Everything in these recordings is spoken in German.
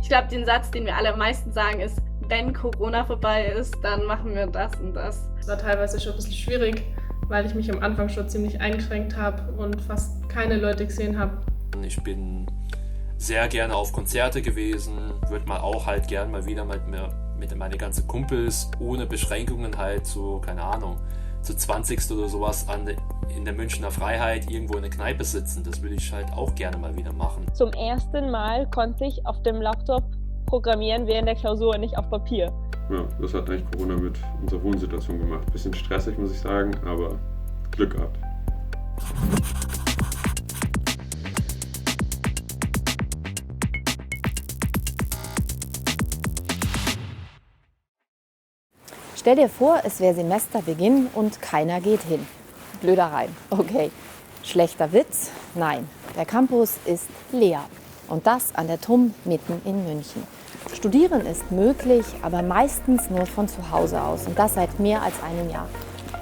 Ich glaube, den Satz, den wir alle am meisten sagen, ist, wenn Corona vorbei ist, dann machen wir das und das. Es war teilweise schon ein bisschen schwierig, weil ich mich am Anfang schon ziemlich eingeschränkt habe und fast keine Leute gesehen habe. Ich bin sehr gerne auf Konzerte gewesen, würde mal auch halt gern mal wieder mit meine ganzen Kumpels ohne Beschränkungen halt so, keine Ahnung, zu 20. oder sowas in der Münchner Freiheit irgendwo in der Kneipe sitzen. Das würde ich halt auch gerne mal wieder machen. Zum ersten Mal konnte ich auf dem Laptop programmieren während der Klausur, nicht auf Papier. Ja, das hat eigentlich Corona mit unserer Wohnsituation gemacht. Bisschen stressig, muss ich sagen, aber Glück gehabt. Stell dir vor, es wäre Semesterbeginn und keiner geht hin. Blöder Reim, okay. Schlechter Witz? Nein, der Campus ist leer. Und das an der TUM mitten in München. Studieren ist möglich, aber meistens nur von zu Hause aus. Und das seit mehr als einem Jahr.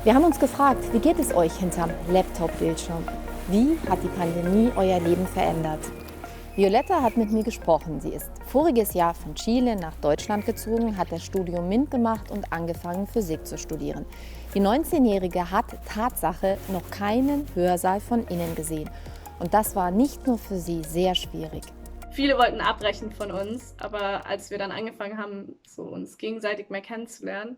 Wir haben uns gefragt, wie geht es euch hinterm Laptop-Bildschirm? Wie hat die Pandemie euer Leben verändert? Violetta hat mit mir gesprochen. Sie ist voriges Jahr von Chile nach Deutschland gezogen, hat das Studium MINT gemacht und angefangen, Physik zu studieren. Die 19-Jährige hat Tatsache noch keinen Hörsaal von innen gesehen. Und das war nicht nur für sie sehr schwierig. Viele wollten abbrechen von uns, aber als wir dann angefangen haben, so uns gegenseitig mehr kennenzulernen,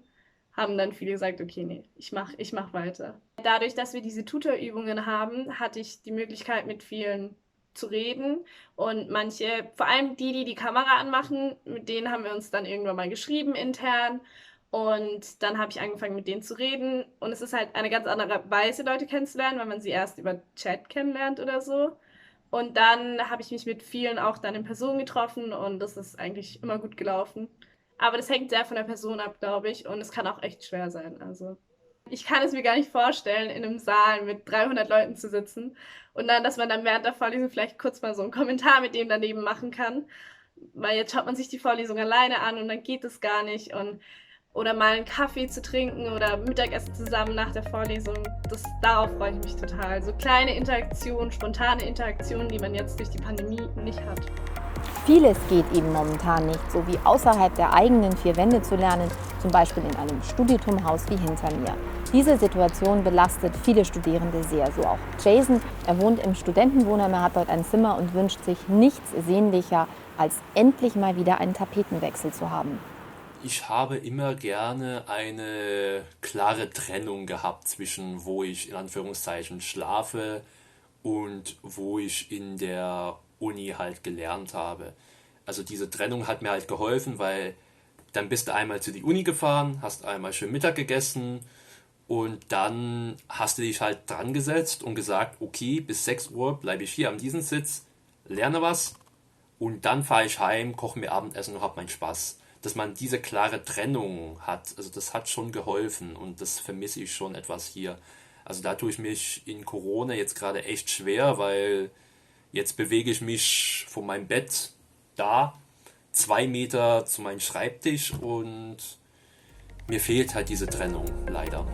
haben dann viele gesagt, okay, nee, ich mach weiter. Dadurch, dass wir diese Tutorübungen haben, hatte ich die Möglichkeit, mit vielen zu reden, und manche, vor allem die Kamera anmachen, mit denen haben wir uns dann irgendwann mal geschrieben intern, und dann habe ich angefangen, mit denen zu reden, und es ist halt eine ganz andere Weise, Leute kennenzulernen, wenn man sie erst über Chat kennenlernt oder so. Und dann habe ich mich mit vielen auch dann in Person getroffen, und das ist eigentlich immer gut gelaufen. Aber das hängt sehr von der Person ab, glaube ich, und es kann auch echt schwer sein. Also ich kann es mir gar nicht vorstellen, in einem Saal mit 300 Leuten zu sitzen und dann, dass man dann während der Vorlesung vielleicht kurz mal so einen Kommentar mit dem daneben machen kann, weil jetzt schaut man sich die Vorlesung alleine an und dann geht es gar nicht, und oder mal einen Kaffee zu trinken oder Mittagessen zusammen nach der Vorlesung, darauf freue ich mich total. So kleine Interaktionen, spontane Interaktionen, die man jetzt durch die Pandemie nicht hat. Vieles geht eben momentan nicht, so wie außerhalb der eigenen vier Wände zu lernen, zum Beispiel in einem Studienhaus wie hinter mir. Diese Situation belastet viele Studierende sehr, so auch Jason. Er wohnt im Studentenwohnheim, er hat dort ein Zimmer und wünscht sich nichts sehnlicher, als endlich mal wieder einen Tapetenwechsel zu haben. Ich habe immer gerne eine klare Trennung gehabt zwischen, wo ich in Anführungszeichen schlafe und wo ich in der Uni halt gelernt habe. Also diese Trennung hat mir halt geholfen, weil dann bist du einmal zu die Uni gefahren, hast einmal schön Mittag gegessen und dann hast du dich halt dran gesetzt und gesagt, okay, bis 6 Uhr bleibe ich hier an diesem Sitz, lerne was und dann fahre ich heim, koche mir Abendessen und habe meinen Spaß. Dass man diese klare Trennung hat, also das hat schon geholfen und das vermisse ich schon etwas hier. Also da tue ich mich in Corona jetzt gerade echt schwer, weil jetzt bewege ich mich von meinem Bett da 2 Meter zu meinem Schreibtisch und mir fehlt halt diese Trennung, leider.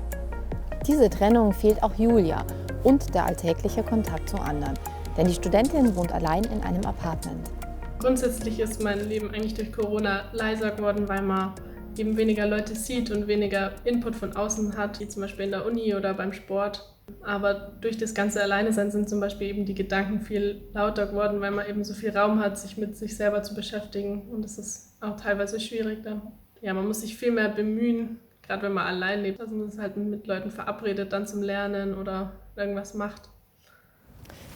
Diese Trennung fehlt auch Julia und der alltägliche Kontakt zu anderen. Denn die Studentin wohnt allein in einem Apartment. Grundsätzlich ist mein Leben eigentlich durch Corona leiser geworden, weil man eben weniger Leute sieht und weniger Input von außen hat, wie zum Beispiel in der Uni oder beim Sport. Aber durch das ganze Alleinesein sind zum Beispiel eben die Gedanken viel lauter geworden, weil man eben so viel Raum hat, sich mit sich selber zu beschäftigen. Und das ist auch teilweise schwierig dann. Ja, man muss sich viel mehr bemühen, gerade wenn man allein lebt. Also man ist halt mit Leuten verabredet dann zum Lernen oder irgendwas macht.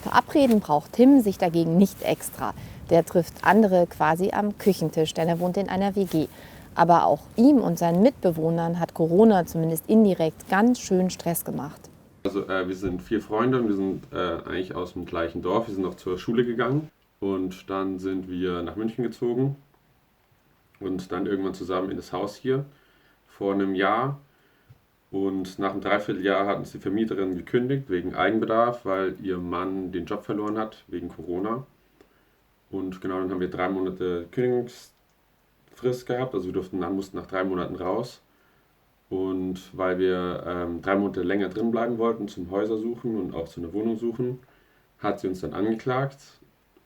Verabreden braucht Tim sich dagegen nicht extra. Der trifft andere quasi am Küchentisch, denn er wohnt in einer WG. Aber auch ihm und seinen Mitbewohnern hat Corona zumindest indirekt ganz schön Stress gemacht. Also wir sind 4 Freunde und wir sind eigentlich aus dem gleichen Dorf. Wir sind noch zur Schule gegangen und dann sind wir nach München gezogen und dann irgendwann zusammen in das Haus hier vor einem Jahr. Und nach einem Dreivierteljahr hat uns die Vermieterin gekündigt wegen Eigenbedarf, weil ihr Mann den Job verloren hat wegen Corona. Und genau, dann haben wir 3 Monate Kündigungsfrist gehabt, also mussten nach 3 Monaten raus. Und weil wir 3 Monate länger drin bleiben wollten zum Häuser suchen und auch zu einer Wohnung suchen, hat sie uns dann angeklagt.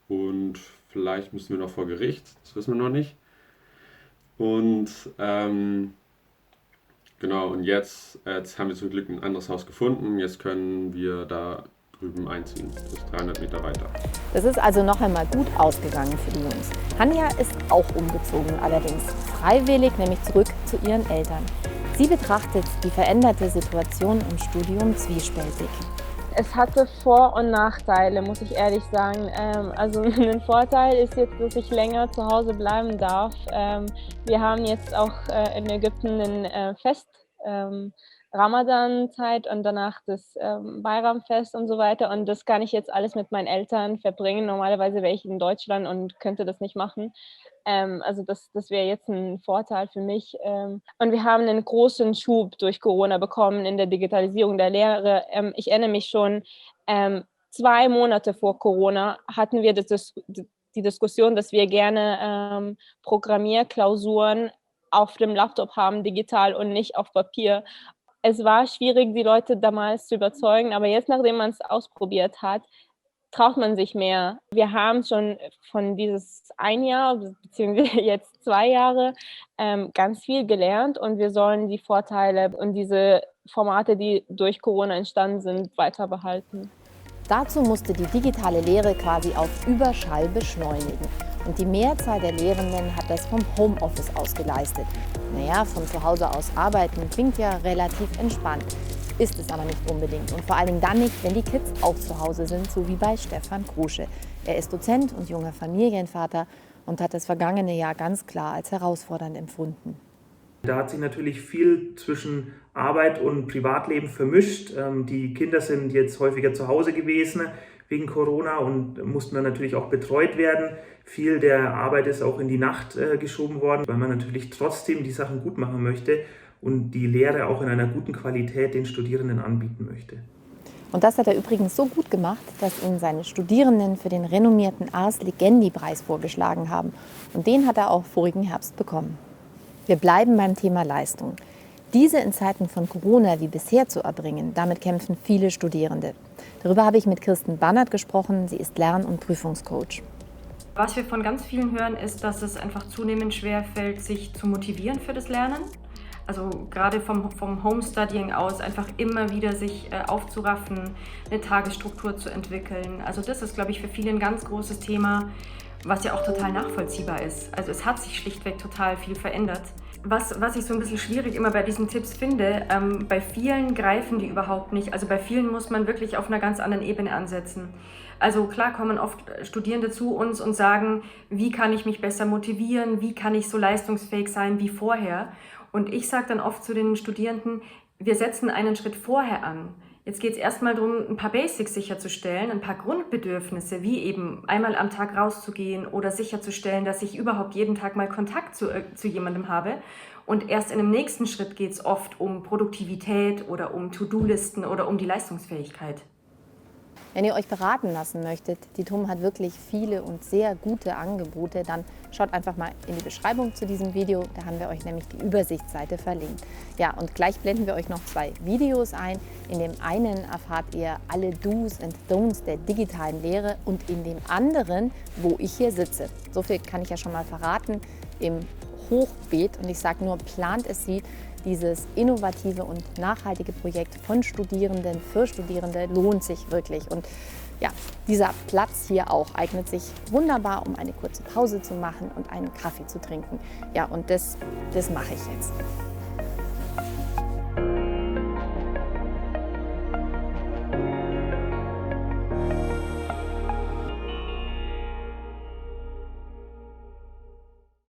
Und vielleicht müssen wir noch vor Gericht, das wissen wir noch nicht. Und genau, und jetzt haben wir zum Glück ein anderes Haus gefunden. Jetzt können wir da drüben einziehen. Das ist 300 Meter weiter. Das ist also noch einmal gut ausgegangen für die Jungs. Hanja ist auch umgezogen, allerdings freiwillig, nämlich zurück zu ihren Eltern. Sie betrachtet die veränderte Situation im Studium zwiespältig. Es hatte Vor- und Nachteile, muss ich ehrlich sagen. Also ein Vorteil ist jetzt, dass ich länger zu Hause bleiben darf. Wir haben jetzt auch in Ägypten ein Fest, Ramadan-Zeit und danach das Bayram-Fest und so weiter. Und das kann ich jetzt alles mit meinen Eltern verbringen. Normalerweise wäre ich in Deutschland und könnte das nicht machen. Also das wäre jetzt ein Vorteil für mich. Und wir haben einen großen Schub durch Corona bekommen in der Digitalisierung der Lehre. Ich erinnere mich schon, 2 Monate vor Corona hatten wir die Diskussion, dass wir gerne Programmierklausuren auf dem Laptop haben, digital und nicht auf Papier. Es war schwierig, die Leute damals zu überzeugen, aber jetzt, nachdem man es ausprobiert hat, traut man sich mehr. Wir haben schon von dieses 1 Jahr, beziehungsweise jetzt 2 Jahre, ganz viel gelernt und wir sollen die Vorteile und diese Formate, die durch Corona entstanden sind, weiter behalten. Dazu musste die digitale Lehre quasi auf Überschall beschleunigen. Und die Mehrzahl der Lehrenden hat das vom Homeoffice aus geleistet. Naja, von zu Hause aus arbeiten klingt ja relativ entspannt. Ist es aber nicht unbedingt. Und vor allen Dingen dann nicht, wenn die Kids auch zu Hause sind, so wie bei Stefan Krusche. Er ist Dozent und junger Familienvater und hat das vergangene Jahr ganz klar als herausfordernd empfunden. Da hat sich natürlich viel zwischen Arbeit und Privatleben vermischt. Die Kinder sind jetzt häufiger zu Hause gewesen wegen Corona und mussten dann natürlich auch betreut werden. Viel der Arbeit ist auch in die Nacht geschoben worden, weil man natürlich trotzdem die Sachen gut machen möchte und die Lehre auch in einer guten Qualität den Studierenden anbieten möchte. Und das hat er übrigens so gut gemacht, dass ihn seine Studierenden für den renommierten Ars Legendi-Preis vorgeschlagen haben. Und den hat er auch vorigen Herbst bekommen. Wir bleiben beim Thema Leistung. Diese in Zeiten von Corona wie bisher zu erbringen, damit kämpfen viele Studierende. Darüber habe ich mit Kirsten Bannert gesprochen. Sie ist Lern- und Prüfungscoach. Was wir von ganz vielen hören, ist, dass es einfach zunehmend schwerfällt, sich zu motivieren für das Lernen. Also gerade vom Homestudying aus einfach immer wieder sich aufzuraffen, eine Tagesstruktur zu entwickeln. Also das ist, glaube ich, für viele ein ganz großes Thema, was ja auch total nachvollziehbar ist. Also es hat sich schlichtweg total viel verändert. Was ich so ein bisschen schwierig immer bei diesen Tipps finde, bei vielen greifen die überhaupt nicht. Also bei vielen muss man wirklich auf einer ganz anderen Ebene ansetzen. Also klar kommen oft Studierende zu uns und sagen, wie kann ich mich besser motivieren, wie kann ich so leistungsfähig sein wie vorher. Und ich sage dann oft zu den Studierenden, wir setzen einen Schritt vorher an. Jetzt geht es erstmal darum, ein paar Basics sicherzustellen, ein paar Grundbedürfnisse, wie eben einmal am Tag rauszugehen oder sicherzustellen, dass ich überhaupt jeden Tag mal Kontakt zu jemandem habe. Und erst in dem nächsten Schritt geht es oft um Produktivität oder um To-Do-Listen oder um die Leistungsfähigkeit. Wenn ihr euch beraten lassen möchtet, die TUM hat wirklich viele und sehr gute Angebote, dann schaut einfach mal in die Beschreibung zu diesem Video. Da haben wir euch nämlich die Übersichtsseite verlinkt. Ja, und gleich blenden wir euch noch 2 Videos ein. In dem einen erfahrt ihr alle Do's und Don'ts der digitalen Lehre und in dem anderen, wo ich hier sitze. So viel kann ich ja schon mal verraten, im Hochbeet. Und ich sage nur, plant es sie. Dieses innovative und nachhaltige Projekt von Studierenden für Studierende lohnt sich wirklich. Und ja, dieser Platz hier auch eignet sich wunderbar, um eine kurze Pause zu machen und einen Kaffee zu trinken. Ja, und das mache ich jetzt.